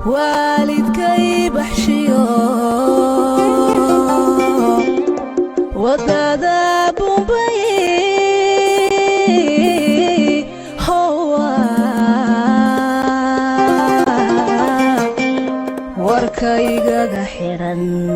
والدكي بحشيو ودادا بومبي هو وركايغا حيران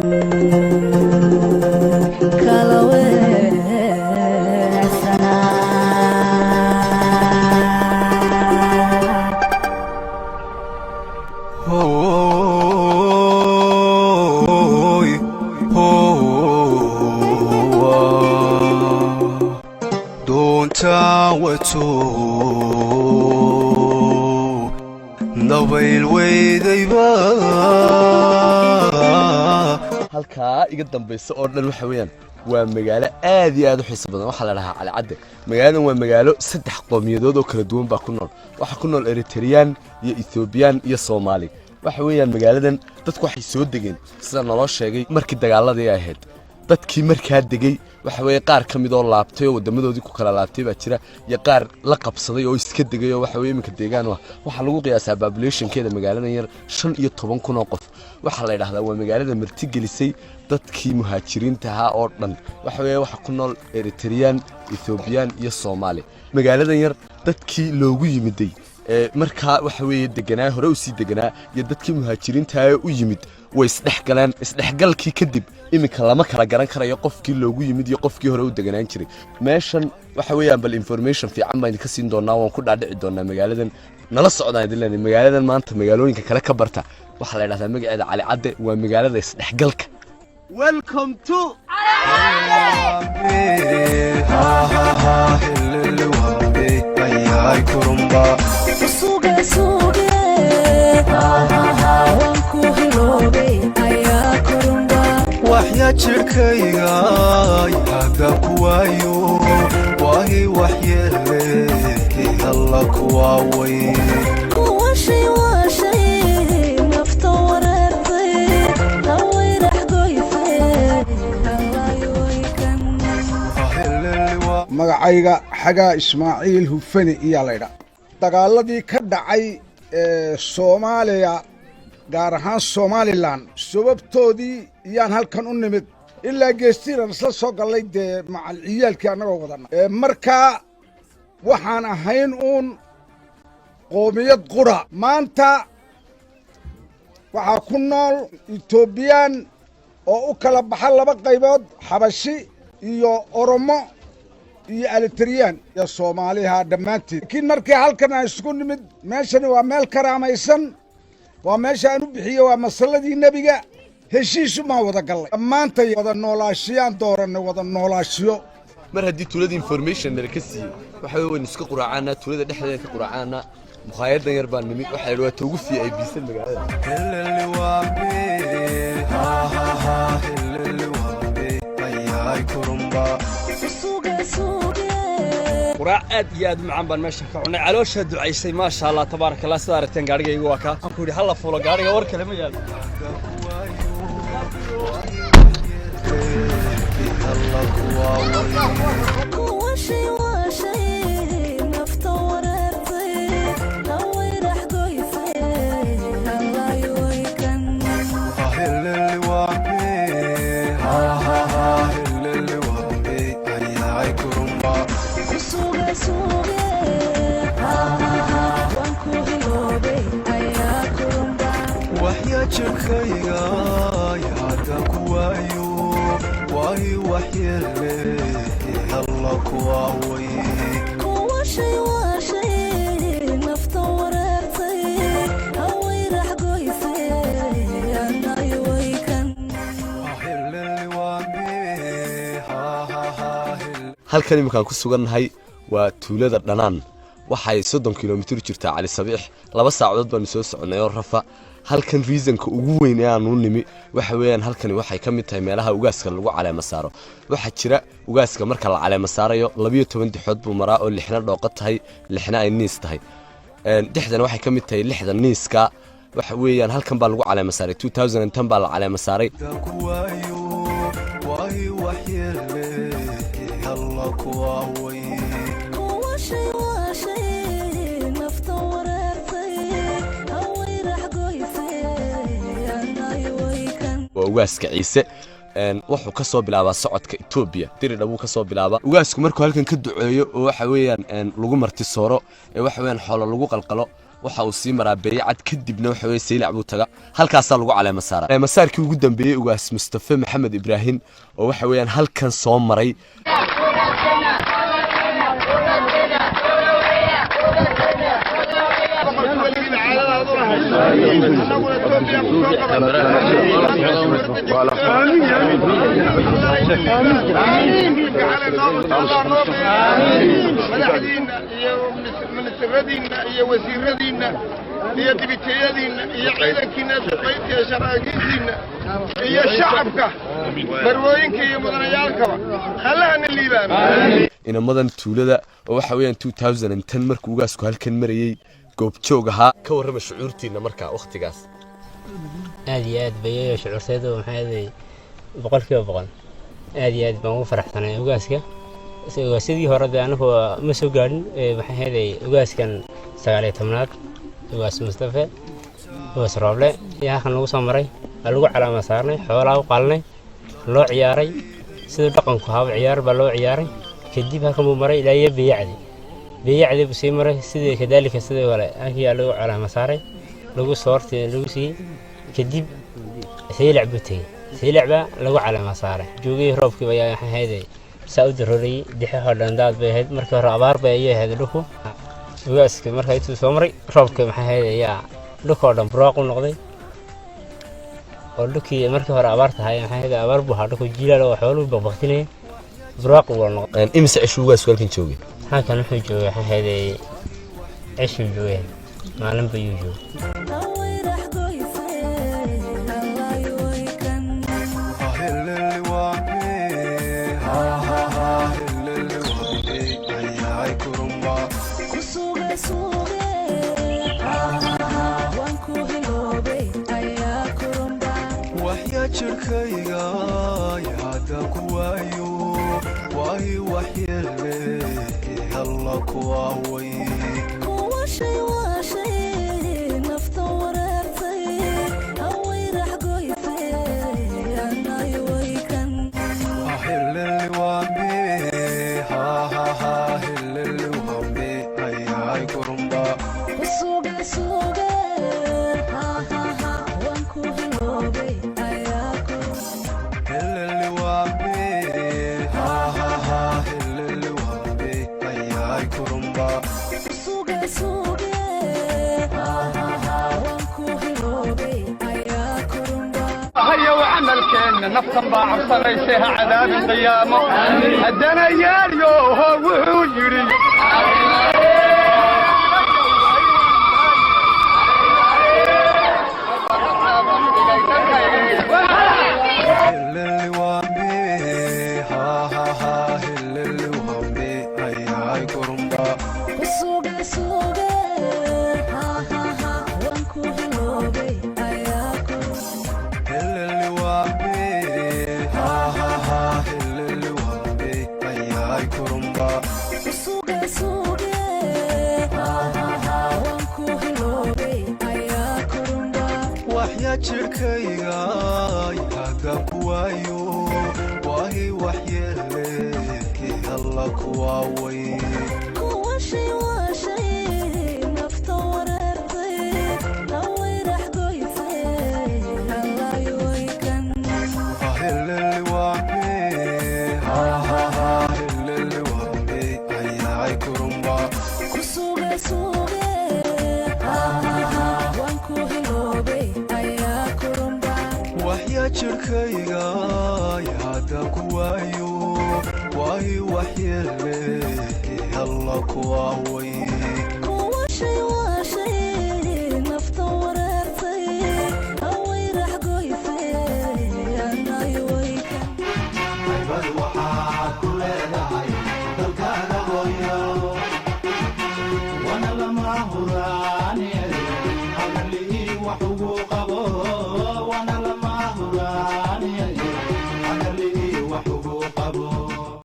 halka iga dambayso oo dhan waxa weeyaan waa magaalo aad iyo aad u xiiso badan waxa la dhahaa Cali Cadde magaaladan waa magaalo saddex qowmiyadood oo kala duwan baa ku nool waxa ku nool Eritrean iyo Ethiopian iyo Somali waxa weeyaan magaaladan dadku waxay soo degeen sida naloo sheegay markii dagaaladii ay ahayd dadkii markaa degay waxa weeye qaar ka mid oo laabtay oo wadamadoodii ku kala laabtay baa jira iyo qaar la qabsaday oo iska degay oo waxa weeye iminka deegaan waxa lagu qiyaasaa population-keeda magaaladan yar 15,000 oo qof waxa la yiraahdaa waa magaalada marti gelisay dadkii muhaajiriinta ahaa oo dhan waxa weeye waxa ku nool Eritrean Ethiopian iyo Somali magaaladan yar dadkii loogu yimiday markaa waxa weeye deganaa hore u sii deganaa iyo dadkii muhaajiriinta u yimid way isdhexgalkii kadib iminka lama kala garan karayo qofkii loogu yimid iyo qofkii hore u deganaan jiray meeshan waxa weeyaan bal information fiican baan ka siin doonaa waan ku dhaadhici doonaa magaaladan nala socdaan idin leenahay magaaladan maanta magaalooyinka kale ka barta waxa la yiraahdaa magaceeda Cali Cadde waa magaalada isdhexgalka welcome to وحيا جركيغا يهدا كوايو واهي وحيا لك يلا كواوي واشي مفتور الطيب هوي رح قويفي الله يويكن magacayga xaga Ismaaciil Hufani iyo leeyahay dagaaladii ka dhacay Soomaaliya gaar ahaan Somaliland sababtoodii iyaan halkan u nimid ilaa geestiran isla soo galay macal ciyaalkii anagoo wadana markaa waxaan ahayn qoomiyad qura maanta waxa ku nool Ethiopian oo u kala baxa laba qaybood Xabashi iyo Oromo iyo Eritrean iyo Soomaaliha dhamaantii laakiin markii halkan ay isku nimid meeshani waa meel karaamaysan waa meesha aanu bixiyo waa masaladii nabiga heshiis ma wada galay maanta wada noolaashiyaan dooran wada noolaashiyo mar haddii tuulada information ka siiyay waxa weyn iska quraacana tuulada dhexdeeda ka quraacana mukhaayadan yar baan nimid waxa la ugu fiicay biisan magaalada quraac aad iyo aad macaan baan meesha ka cunay caloosha ducaysay ma sha Allah tabaaraka Allah sida aragteen gaarigaygu waa ka aan ku yiri hal fuulo gaariga war kale ma yaal جركيغا يهدا كوايو واهي وحيا لك يلا كواوي واشي مفتور الطيب هوي رح قويفي الله يويكن اللي وامي ها ها halkan iminkaan ku sugannahay waa tuulada dhanaan waxay 30 kilomitir jirtaa cali sabiix 2 saacadood baan soo soconay oo rafa halkan reasonka ugu weyn ee aanu nimi waxa weeyaan halkani waxay ka mid tahay meelaha ugaaska lagu caleema saaro waxa jira ugaaska marka la caleema saarayo 12 dixood buu maraa oo lixna dhooqa tahay lixna ay niis tahay dixdan waxay ka mid tahay lixdan niiska waxa weeyaan halkan baa lagu caleema saaray 2010 baa la caleema saaray ugaaska ciise wuxuu ka soo bilaabaa socodka Itoobiya diridha buu ka soo bilaabaa ugaasku markuu halkan ka duceeyo oo waxa weeyaan lagu marti sooro ee waxa weeyaan xoolo lagu qalqalo waxa uu sii maraa beeycad kadibna waxa weey Saylac buu taga halkaas lagu caleema saaray masaarkii ugu dambeeyay ugaas Mustafa Maxamed Ibrahim oo waxa weeyaan halkan soo maray iyo wasiiradiina iyo dibitayadiina iyo ciidankiina shaqaynta shaqaaqiintiina iyo shacabka barwooyinka iyo mudanayaalkaba khalaana liibaan inamadan tuulada oo waxa weeyaan 2010 markuu ugaasku halkan marayay goob joog ahaa ka warrama shucuurtiina marka waqtigaas aad iyo aad bay shucuurteedu maxay ahayd boqolkiiba boqol aad iyo aad baan ugu faraxsanahay ugaaska sidii hore anagu ma soo gaarin maxay ahayd ugaaskan 19aad ugaas Mustafa ugaas Rooble yaa kan lagu soo maray lagu calaama saarnay xoolaha u qalnay loo ciyaaray sida dhaqanku haba ciyaar baa loo ciyaaray kadib halkan uu maray ilaa beeyacdi buu sii maray sidii kadaalika sidii wala ayaa lagu calaama saaray lagu soortay lagu sii kadib Saylac buu tagay Saylac baa lagu calaama saaray joogay roobkii ayaa ahayd saud roray dixaha dhandaad bay ahayd markii hore abaar bay ahayd dhulku ugaaska markay tuu soo maray roobka maxay ahayd ayaa dhulka dhan buraaq u noqday oo dhulkii markii hore abaar tahay maxay ahayd abaar buu hadho ku jiilaa oo xooluhu baqbaqtinay buraaq uu noqday imisa cishu ugaasku halkan joogay halkan wuxuu joogay maxay ahayd cishu joogay maalin buu joogay jirkayga yaada kuwayo wahi waxyeele alla kuwaway nafta wareertay haway rax goysay anay waykan ahilli waambe ha ha ha ahilli waambe ayay kurumba suuga suuga ha ha ha wanku hilobay نفطن بعصر يسها عذاب القيامة هدنا ياليو هو يري jirkayga yaada kuwayo wahi waxyeele alla kuwaway nafta wareertay haway rax goysay allay waykan ahilli waambe ha ha ha ahilli waambe ayay kurumba kusuga suuga ha ha ha wanku hilobay jirkayga yaada kuwayo wahi ilaahay waxyeele alla kuwa way kuwa shay waa shay nafta wareertay haway rax goysay anay wayka bal waxaad ku leedahay dalkaaga hooyo wana lama huraane hadalii wax ugu